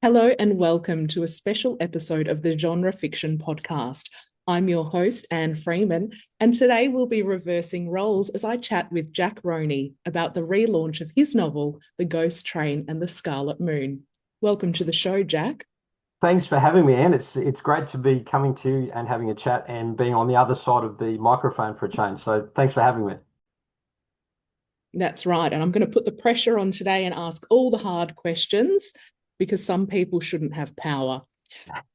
Hello and welcome to a special episode of the Genre Fiction Podcast. I'm your host, Anne Freeman, and today we'll be reversing roles as I chat with Jack Roney about the relaunch of his novel, The Ghost Train and the Scarlet Moon. Welcome to the show, Jack. Thanks for having me, Anne. It's great to be coming to you and having a chat and being on the other side of the microphone for a change. So thanks for having me. That's right. And I'm going to put the pressure on today and ask all the hard questions because some people shouldn't have power.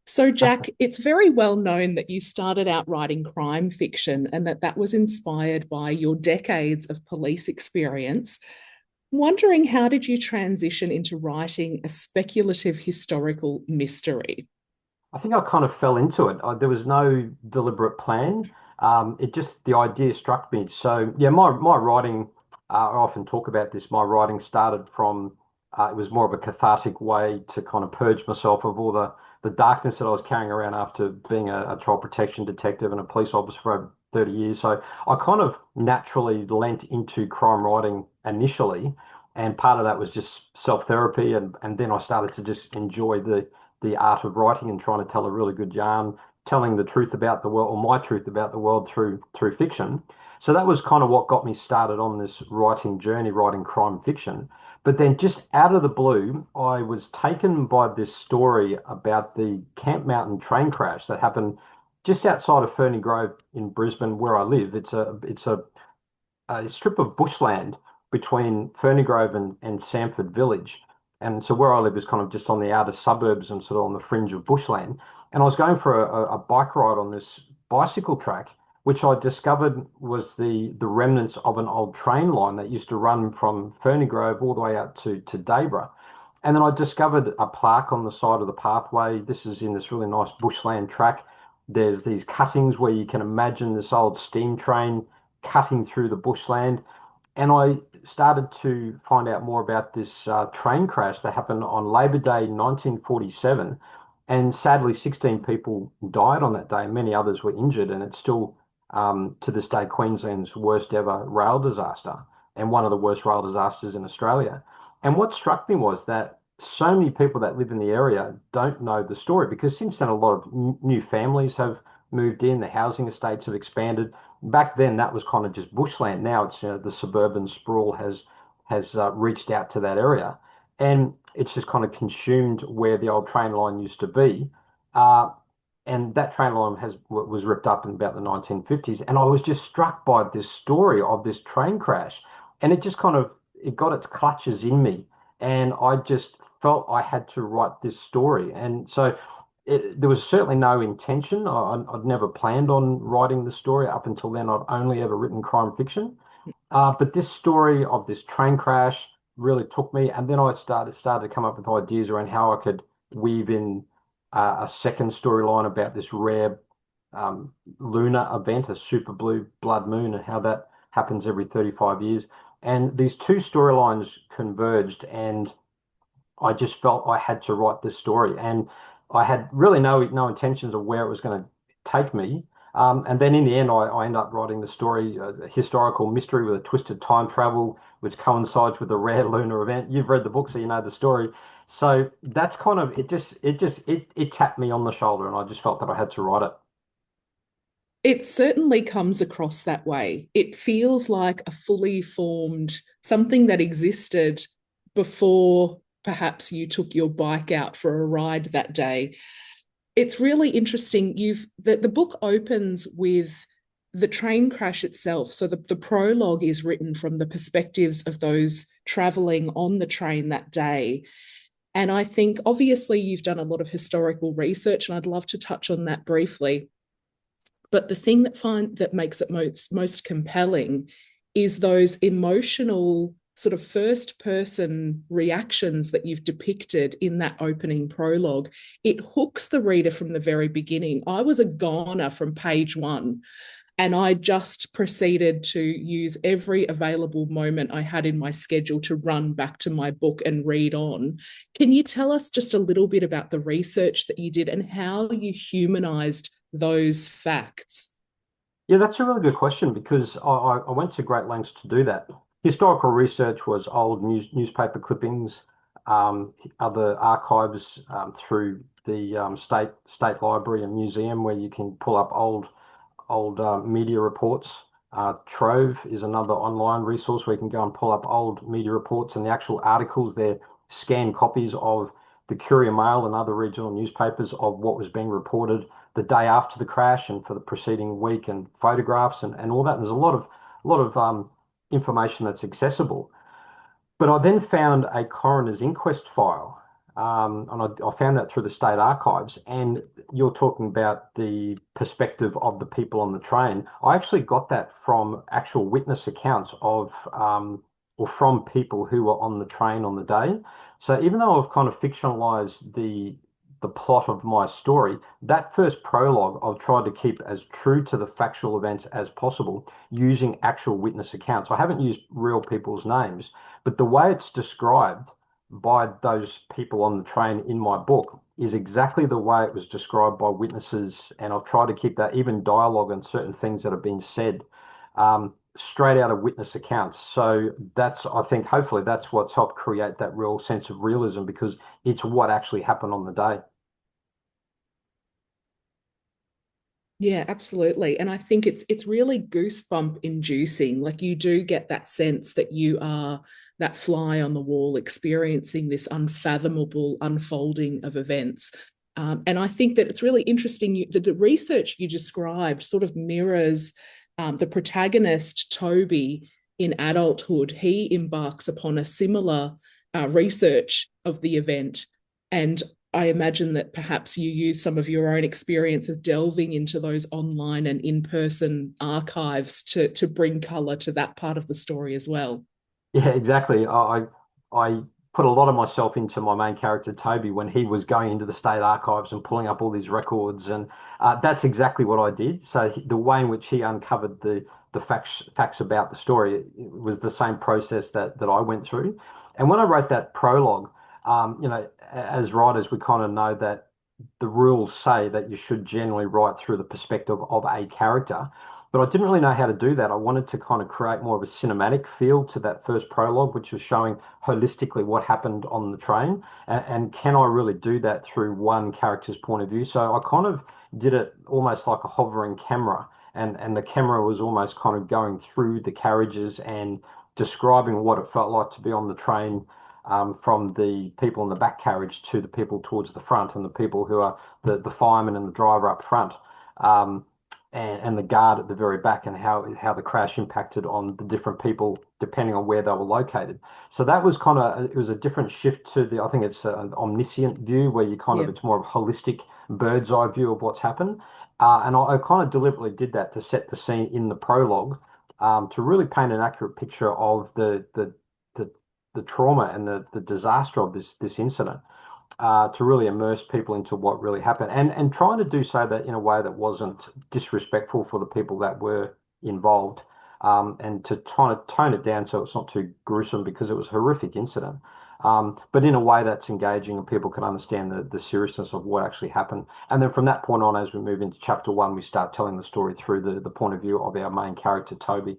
So, Jack, it's very well known that you started out writing crime fiction and that was inspired by your decades of police experience. Wondering, how did you transition into writing a speculative historical mystery? I think I kind of fell into it. There was no deliberate plan. It just the idea struck me. So yeah, my writing. I often talk about this. My writing started from. It was more of a cathartic way to kind of purge myself of all the darkness that I was carrying around after being a child protection detective and a police officer for over 30 years. So I kind of naturally lent into crime writing initially, and part of that was just self-therapy, and then I started to just enjoy the art of writing and trying to tell a really good yarn, telling the truth about the world, or my truth about the world through fiction. So that was kind of what got me started on this writing journey, writing crime fiction. But then just out of the blue, I was taken by this story about the Camp Mountain train crash that happened just outside of Ferny Grove in Brisbane, where I live. It's a strip of bushland between Ferny Grove and Samford Village. And so where I live is kind of just on the outer suburbs and sort of on the fringe of bushland. And I was going for a bike ride on this bicycle track, which I discovered was the remnants of an old train line that used to run from Ferny Grove all the way out to Dayborough. And then I discovered a plaque on the side of the pathway. This is in this really nice bushland track. There's these cuttings where you can imagine this old steam train cutting through the bushland. And I started to find out more about this train crash that happened on Labor Day 1947. And sadly, 16 people died on that day. Many others were injured. And it's still, to this day, Queensland's worst ever rail disaster and one of the worst rail disasters in Australia. And what struck me was that so many people that live in the area don't know the story because since then, a lot of new families have moved in, the housing estates have expanded. Back then, that was kind of just bushland. Now it's the suburban sprawl has reached out to that area, and it's just kind of consumed where the old train line used to be. Uh, and that train line was ripped up in about the 1950s. And I was just struck by this story of this train crash, and it just kind of it got its clutches in me, and I just felt I had to write this story. And so there was certainly no intention. I'd never planned on writing the story up until then. I'd only ever written crime fiction. But this story of this train crash really took me, and then I started to come up with ideas around how I could weave in a second storyline about this rare lunar event, a super blue blood moon, and how that happens every 35 years. And these two storylines converged, and I just felt I had to write this story, and I had really no intentions of where it was going to take me. And then in the end, I end up writing the story, a historical mystery with a twisted time travel, which coincides with a rare lunar event. You've read the book, so you know the story. So that's kind of it. It tapped me on the shoulder, and I just felt that I had to write it. It certainly comes across that way. It feels like a fully formed something that existed before perhaps you took your bike out for a ride that day. It's really interesting. The book opens with the train crash itself. So the prologue is written from the perspectives of those traveling on the train that day. And I think obviously you've done a lot of historical research, and I'd love to touch on that briefly. But the thing that makes it most compelling is those emotional sort of first person reactions that you've depicted in that opening prologue. It hooks the reader from the very beginning. I was a goner from page one, and I just proceeded to use every available moment I had in my schedule to run back to my book and read on. Can you tell us just a little bit about the research that you did and how you humanized those facts? Yeah, that's a really good question because I went to great lengths to do that. Historical research was old newspaper clippings, other archives through the state library and museum where you can pull up old media reports. Trove is another online resource where you can go and pull up old media reports and the actual articles. They're scanned copies of the Courier Mail and other regional newspapers of what was being reported the day after the crash and for the preceding week, and photographs and all that. And there's a lot of information that's accessible. But I then found a coroner's inquest file, and I found that through the state archives. And you're talking about the perspective of the people on the train. I actually got that from actual witness accounts of, or from people who were on the train on the day. So even though I've kind of fictionalized the plot of my story, that first prologue I've tried to keep as true to the factual events as possible using actual witness accounts. I haven't used real people's names. But the way it's described by those people on the train in my book is exactly the way it was described by witnesses. And I've tried to keep that, even dialogue and certain things that have been said, straight out of witness accounts. So that's, I think, hopefully that's what's helped create that real sense of realism because it's what actually happened on the day. Yeah, absolutely. And I think it's really goosebump inducing. Like you do get that sense that you are that fly on the wall experiencing this unfathomable unfolding of events. And I think that it's really interesting that the research you described sort of mirrors the protagonist, Toby, in adulthood. He embarks upon a similar research of the event. And I imagine that perhaps you use some of your own experience of delving into those online and in-person archives to bring color to that part of the story as well. Yeah, exactly. I put a lot of myself into my main character Toby when he was going into the state archives and pulling up all these records, and that's exactly what I did. So the way in which he uncovered the facts about the story, it was the same process that I went through. And when I wrote that prologue, as writers, we kind of know that the rules say that you should generally write through the perspective of a character. But I didn't really know how to do that. I wanted to kind of create more of a cinematic feel to that first prologue, which was showing holistically what happened on the train. And can I really do that through one character's point of view? So I kind of did it almost like a hovering camera. And the camera was almost kind of going through the carriages and describing what it felt like to be on the train, from the people in the back carriage to the people towards the front and the people who are the fireman and the driver up front. Um, and the guard at the very back, and how the crash impacted on the different people depending on where they were located. So that was kind of it was a different shift to the I think it's an omniscient view where you kind of Yeah. it's more of a holistic bird's eye view of what's happened. And I kind of deliberately did that to set the scene in the prologue, to really paint an accurate picture of the the trauma and the disaster of this incident, to really immerse people into what really happened, and trying to do so that in a way that wasn't disrespectful for the people that were involved, and to try to tone it down so it's not too gruesome because it was a horrific incident, but in a way that's engaging and people can understand the seriousness of what actually happened. And then from that point on, as we move into chapter one, we start telling the story through the point of view of our main character, Toby.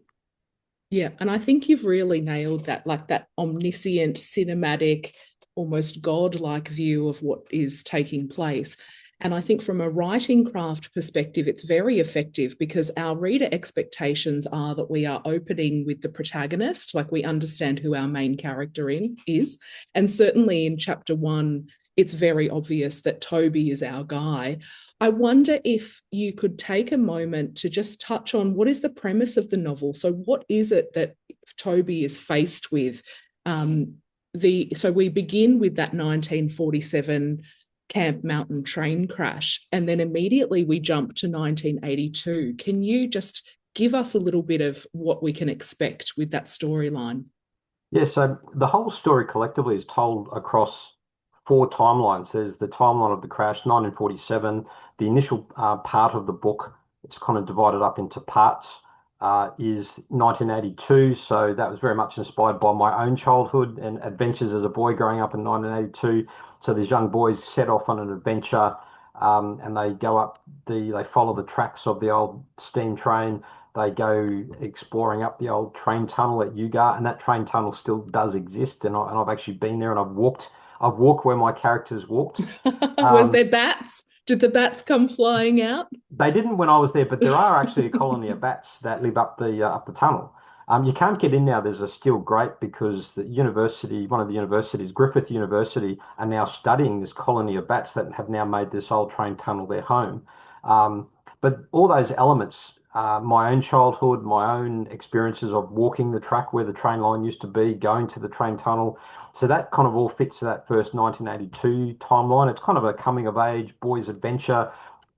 Yeah, and I think you've really nailed that, like that omniscient, cinematic, almost godlike view of what is taking place. And I think from a writing craft perspective, it's very effective because our reader expectations are that we are opening with the protagonist, like we understand who our main character is. And certainly in chapter one, it's very obvious that Toby is our guy. I wonder if you could take a moment to just touch on what is the premise of the novel. So, what is it that Toby is faced with? So we begin with that 1947 Camp Mountain train crash, and then immediately we jump to 1982. Can you just give us a little bit of what we can expect with that storyline? Yeah, so the whole story collectively is told across four timelines. There's the timeline of the crash, 1947. The initial part of the book, it's kind of divided up into parts, is 1982. So that was very much inspired by my own childhood and adventures as a boy growing up in 1982. So these young boys set off on an adventure, and they go up they follow the tracks of the old steam train. They go exploring up the old train tunnel at Ugar, and that train tunnel still does exist. And I've actually been there, and I've walked where my characters walked. Was Um, there bats? Did the bats come flying out? they didn't when I was there, but there are actually a colony of bats that live up the tunnel. You can't get in now. There's a steel grate because the university, one of the universities, Griffith University, are now studying this colony of bats that have now made this old train tunnel their home. Um, but all those elements, my own childhood, my own experiences of walking the track where the train line used to be, going to the train tunnel. So that kind of all fits to that first 1982 timeline. It's kind of a coming of age, boys' adventure.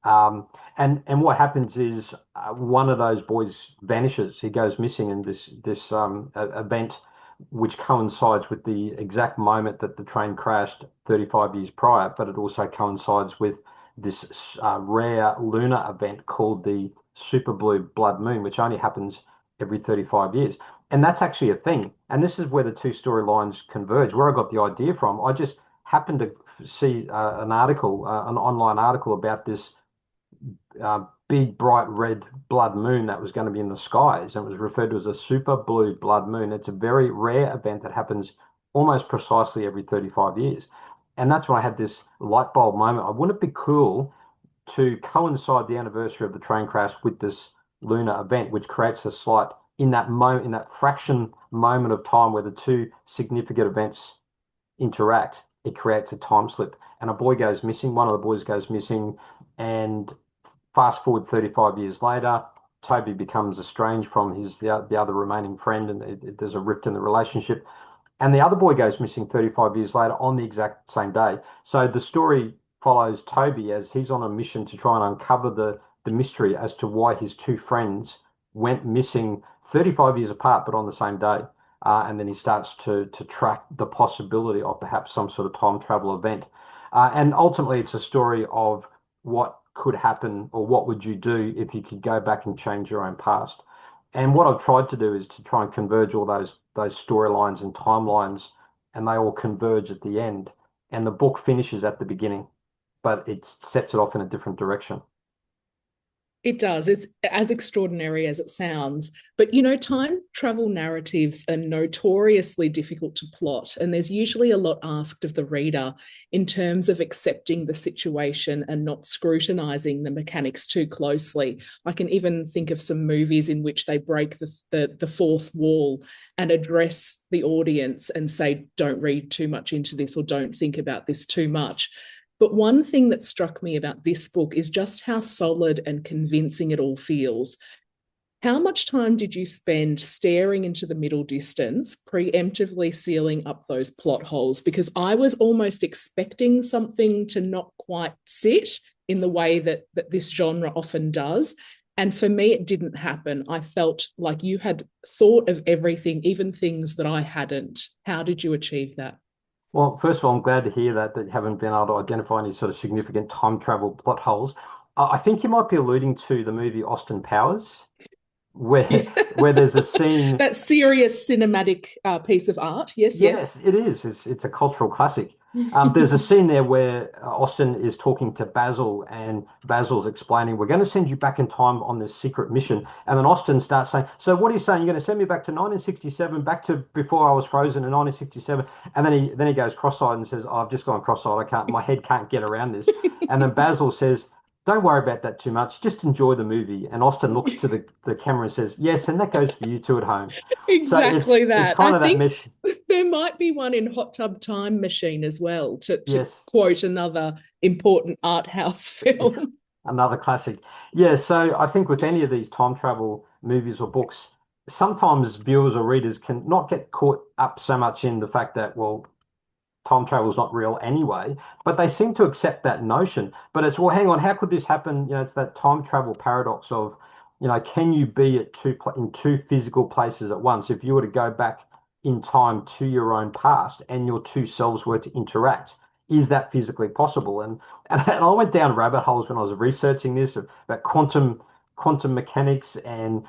And what happens is one of those boys vanishes. He goes missing in this event, which coincides with the exact moment that the train crashed 35 years prior. But it also coincides with this rare lunar event called the super blue blood moon, which only happens every 35 years. And that's actually a thing. And this is where the two storylines converge. Where I got the idea from, I just happened to see an article, an online article about this big bright red blood moon that was going to be in the skies, and it was referred to as a super blue blood moon. It's a very rare event that happens almost precisely every 35 years. And that's when I had this light bulb moment. Wouldn't it be cool to coincide the anniversary of the train crash with this lunar event, which creates a slight, in that moment, in that fraction moment of time where the two significant events interact, it creates a time slip. And a boy goes missing, one of the boys goes missing, and fast forward 35 years later, Toby becomes estranged from the other remaining friend, and there's a rift in the relationship. And the other boy goes missing 35 years later on the exact same day. So the story follows Toby as he's on a mission to try and uncover the mystery as to why his two friends went missing 35 years apart, but on the same day. And then he starts to track the possibility of perhaps some sort of time travel event. And ultimately, it's a story of what could happen or what would you do if you could go back and change your own past. And what I've tried to do is to try and converge all those storylines and timelines, and they all converge at the end. And the book finishes at the beginning, but it sets it off in a different direction. It does. It's as extraordinary as it sounds. But, you know, time travel narratives are notoriously difficult to plot. And there's usually a lot asked of the reader in terms of accepting the situation and not scrutinizing the mechanics too closely. I can even think of some movies in which they break the fourth wall and address the audience and say, don't read too much into this or don't think about this too much. But one thing that struck me about this book is just how solid and convincing it all feels. How much time did you spend staring into the middle distance, preemptively sealing up those plot holes? Because I was almost expecting something to not quite sit in the way that this genre often does. And for me, it didn't happen. I felt like you had thought of everything, even things that I hadn't. How did you achieve that? Well, first of all, I'm glad to hear that you haven't been able to identify any sort of significant time travel plot holes. I think you might be alluding to the movie Austin Powers, where where there's a scene. That serious cinematic piece of art. Yes, yes. Yes, it is. It's a cultural classic. There's a scene there where Austin is talking to Basil, and Basil's explaining, "We're going to send you back in time on this secret mission." And then Austin starts saying, "So what are you saying? You're going to send me back to 1967, back to before I was frozen in 1967?" And then he goes cross-eyed and says, oh, "I've just gone cross-eyed. I can't. My head can't get around this." And then Basil says, "Don't worry about that too much. Just enjoy the movie." And Austin looks to the camera and says, "Yes, and that goes for you too at home." So Exactly it's that. I kind of that think mess. there might be one in Hot Tub Time Machine as well, to Yes. quote another important art house film. Another classic. Yeah, so I think with any of these time travel movies or books, sometimes viewers or readers can not get caught up so much in the fact that, well, time travel is not real anyway, but they seem to accept that notion. But it's, well, hang on, how could this happen? It's that time travel paradox of, can you be at in two physical places at once? If you were to go back in time to your own past and your two selves were to interact, is that physically possible? And I went down rabbit holes when I was researching this about quantum mechanics and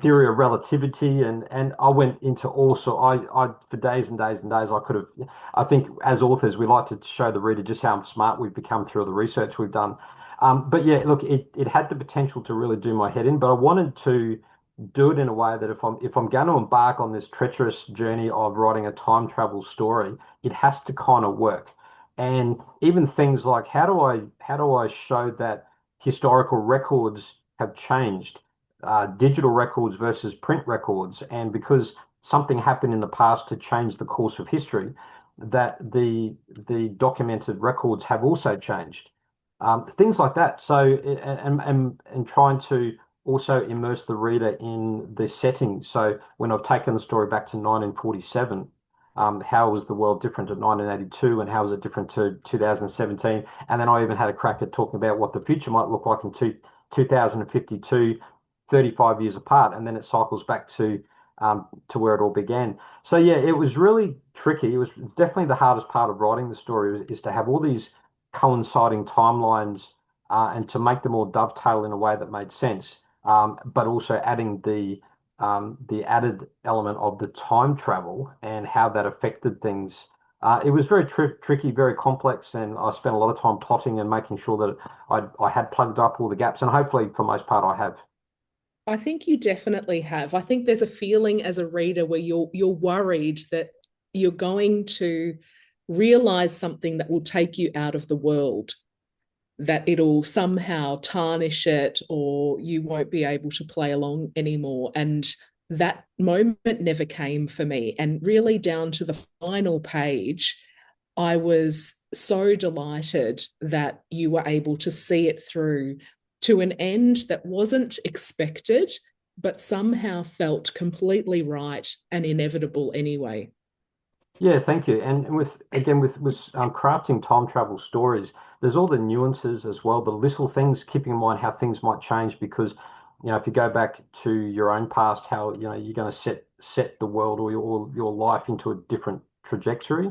theory of relativity, and I went into all so I for days and days and days I could have. I think as authors we like to show the reader just how smart we've become through the research we've done. But yeah, look, it had the potential to really do my head in, but I wanted to do it in a way that if I'm going to embark on this treacherous journey of writing a time travel story, it has to kind of work. And even things like how do I show that historical records have changed, digital records versus print records, and because something happened in the past to change the course of history, that the documented records have also changed. Things like that. So, and trying to also immerse the reader in the setting. So, when I've taken the story back to 1947, how was the world different to 1982, and how was it different to 2017? And then I even had a crack at talking about what the future might look like in 2052, 35 years apart, and then it cycles back to where it all began. So yeah, it was really tricky. It was definitely the hardest part of writing the story is to have all these coinciding timelines, and to make them all dovetail in a way that made sense, but also adding the added element of the time travel and how that affected things. It was very tricky, very complex, and I spent a lot of time plotting and making sure that I had plugged up all the gaps, and hopefully, for most part, I have. I think you definitely have. I think there's a feeling as a reader where you're worried that you're going to realize something that will take you out of the world, that it'll somehow tarnish it, or you won't be able to play along anymore. And that moment never came for me. And really, down to the final page, I was so delighted that you were able to see it through to an end that wasn't expected, but somehow felt completely right and inevitable anyway. Yeah, thank you. And with again with crafting time travel stories, there's all the nuances as well, the little things, keeping in mind how things might change because, if you go back to your own past, how, you're going to set the world or your life into a different trajectory.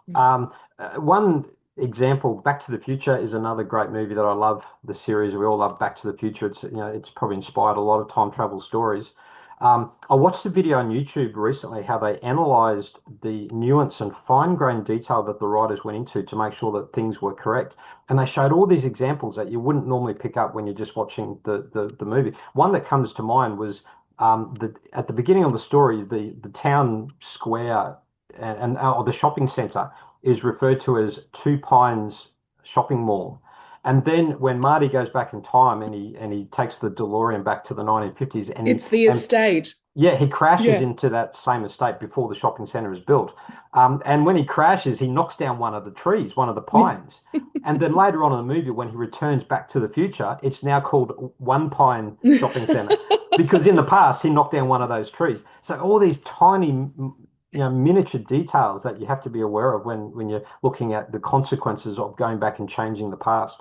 One example, Back to the Future is another great movie that I love. The series we all love Back to the Future. It's probably inspired a lot of time travel stories. I watched a video on YouTube recently how they analyzed the nuance and fine-grained detail that the writers went into to make sure that things were correct. And they showed all these examples that you wouldn't normally pick up when you're just watching the movie. One that comes to mind was at the beginning of the story, the town square or the shopping center is referred to as Two Pines Shopping Mall. And then when Marty goes back in time and he takes the DeLorean back to the 1950s It's the and estate. yeah, he crashes Yeah. into that same estate before the shopping center is built. And when he crashes, he knocks down one of the trees, one of the pines. And then later on in the movie, when he returns back to the future, it's now called One Pine Shopping Center because in the past he knocked down one of those trees. So all these tiny, miniature details that you have to be aware of when you're looking at the consequences of going back and changing the past.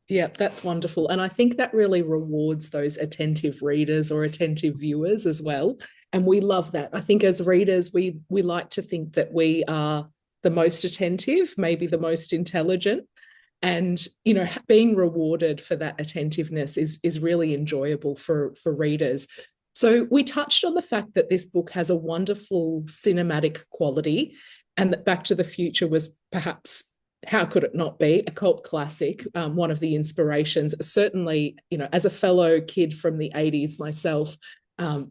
Yeah, that's wonderful. And I think that really rewards those attentive readers or attentive viewers as well. And we love that. I think as readers, we like to think that we are the most attentive, maybe the most intelligent. And being rewarded for that attentiveness is really enjoyable for readers. So we touched on the fact that this book has a wonderful cinematic quality, and that Back to the Future was perhaps, how could it not be, a cult classic, one of the inspirations. Certainly, as a fellow kid from the 80s myself,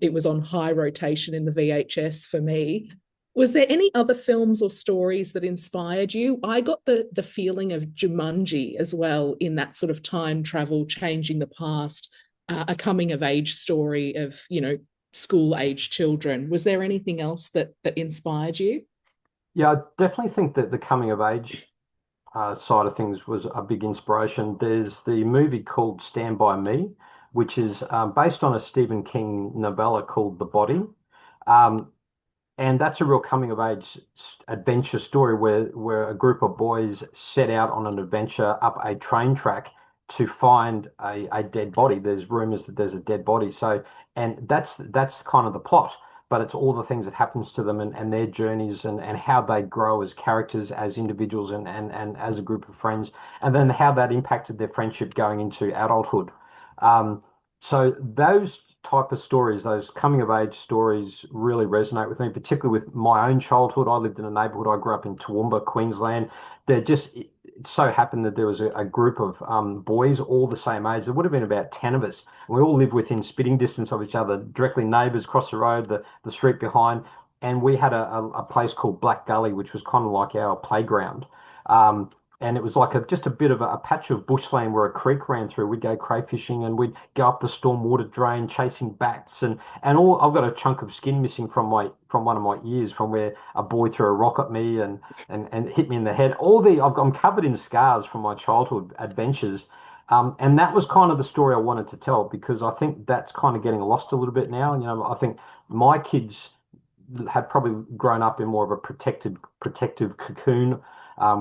it was on high rotation in the VHS for me. Was there any other films or stories that inspired you? I got the feeling of Jumanji as well, in that sort of time travel, changing the past, a coming of age story of, school age children. Was there anything else that inspired you? Yeah, I definitely think that the coming of age side of things was a big inspiration. There's the movie called Stand By Me, which is based on a Stephen King novella called The Body. Um, and that's a real coming of age adventure story where a group of boys set out on an adventure up a train track to find a dead body. There's rumors that there's a dead body. So, and that's kind of the plot, but it's all the things that happens to them and their journeys and how they grow as characters, as individuals and as a group of friends, and then how that impacted their friendship going into adulthood. Um, so those type of stories, those coming of age stories really resonate with me, particularly with my own childhood. I lived in a neighborhood. I grew up in Toowoomba, Queensland. They're just it so happened that there was a group of boys, all the same age. There would have been about 10 of us. And we all lived within spitting distance of each other, directly neighbours across the road, the street behind. And we had a place called Black Gully, which was kind of like our playground. Um, and it was like just a bit of a patch of bushland where a creek ran through. We'd go crayfishing and we'd go up the stormwater drain chasing bats and all. I've got a chunk of skin missing from one of my ears from where a boy threw a rock at me and hit me in the head. I'm covered in scars from my childhood adventures. And that was kind of the story I wanted to tell because I think that's kind of getting lost a little bit now. And, I think my kids had probably grown up in more of a protective cocoon.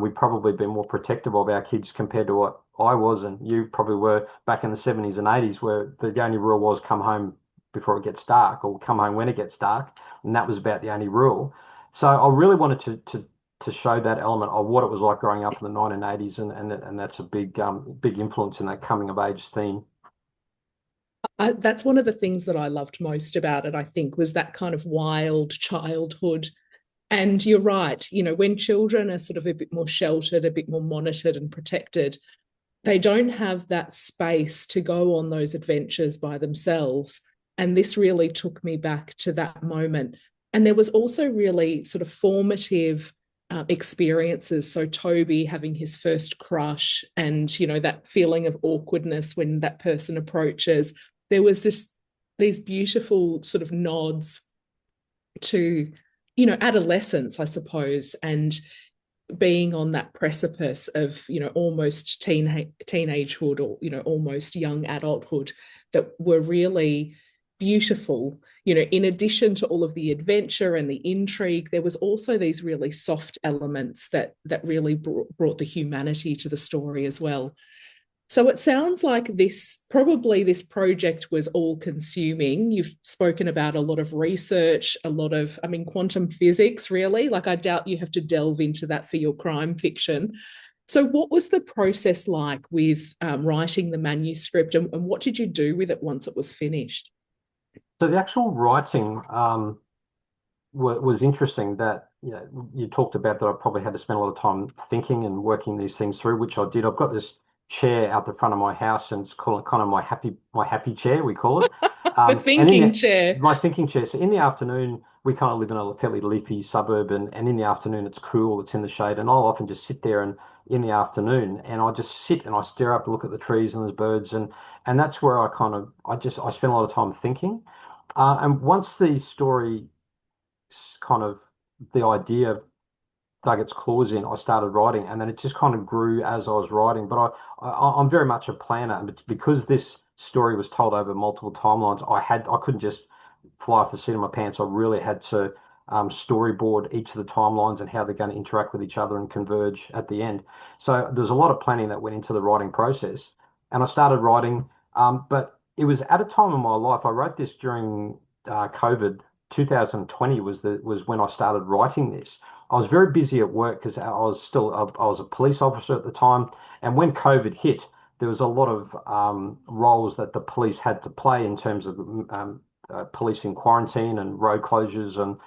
We'd probably been more protective of our kids compared to what I was and you probably were back in the 70s and 80s, where the only rule was come home before it gets dark or come home when it gets dark. And that was about the only rule. So I really wanted to show that element of what it was like growing up in the 1980s, and that's a big influence in that coming of age theme. That's one of the things that I loved most about it, I think, was that kind of wild childhood. And you're right, when children are sort of a bit more sheltered, a bit more monitored and protected, they don't have that space to go on those adventures by themselves. And this really took me back to that moment. And there was also really sort of formative experiences. So Toby having his first crush and, that feeling of awkwardness when that person approaches. There was these beautiful sort of nods to, adolescence, I suppose, and being on that precipice of almost teenagehood or almost young adulthood that were really beautiful. In addition to all of the adventure and the intrigue, there was also these really soft elements that really brought the humanity to the story as well. So it sounds like this project was all consuming. You've spoken about a lot of research, quantum physics, really. Like, I doubt you have to delve into that for your crime fiction. So, what was the process like with writing the manuscript, and what did you do with it once it was finished? So the actual writing was interesting that you talked about that I probably had to spend a lot of time thinking and working these things through, which I did. I've got this chair out the front of my house, and it's called kind of my happy chair, we call it. The And in thinking chair. my thinking chair. So in the afternoon, we kind of live in a fairly leafy suburb, and in the afternoon it's cool, it's in the shade, and I'll often just sit there and in the afternoon, and I just sit and I stare up, look at the trees and there's birds, and that's where I spend a lot of time thinking. And once the story kind of the idea dug its claws in, I started writing, and then it just kind of grew as I was writing. But I'm very much a planner, and because this story was told over multiple timelines, I couldn't just fly off the seat of my pants. I really had to storyboard each of the timelines and how they're going to interact with each other and converge at the end. So there's a lot of planning that went into the writing process, and I started writing. But it was at a time in my life. I wrote this during COVID. 2020 was when I started writing this. I was very busy at work because I was a police officer at the time, and when COVID hit, there was a lot of roles that the police had to play in terms of police in quarantine and road closures and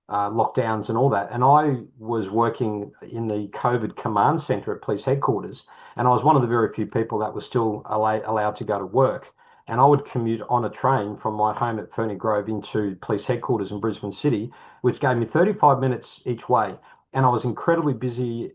uh, lockdowns and all that. And I was working in the COVID command center at police headquarters, and I was one of the very few people that was still allowed to go to work. And I would commute on a train from my home at Ferny Grove into police headquarters in Brisbane City, which gave me 35 minutes each way. And I was incredibly busy.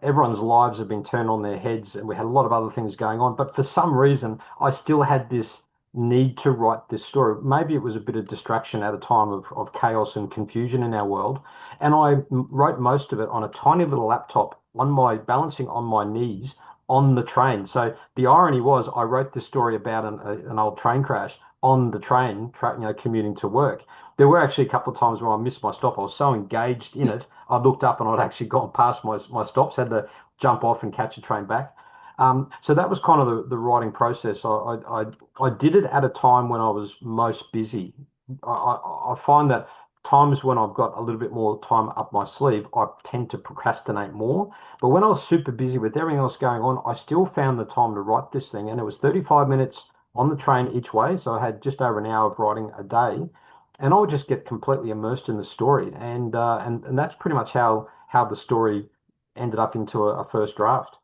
Everyone's lives have been turned on their heads, and we had a lot of other things going on. But for some reason, I still had this need to write this story. Maybe it was a bit of distraction at a time of chaos and confusion in our world. And I wrote most of it on a tiny little laptop balancing on my knees on the train. So the irony was I wrote this story about an old train crash on the train, commuting to work. There were actually a couple of times where I missed my stop. I was so engaged in it, I looked up and I'd actually gone past my stops, had to jump off and catch a train back. So that was kind of the writing process. I did it at a time when I was most busy. I find that times when I've got a little bit more time up my sleeve, I tend to procrastinate more. But when I was super busy with everything else going on, I still found the time to write this thing. And it was 35 minutes on the train each way. So I had just over an hour of writing a day. And I would just get completely immersed in the story. And that's pretty much how the story ended up into a first draft.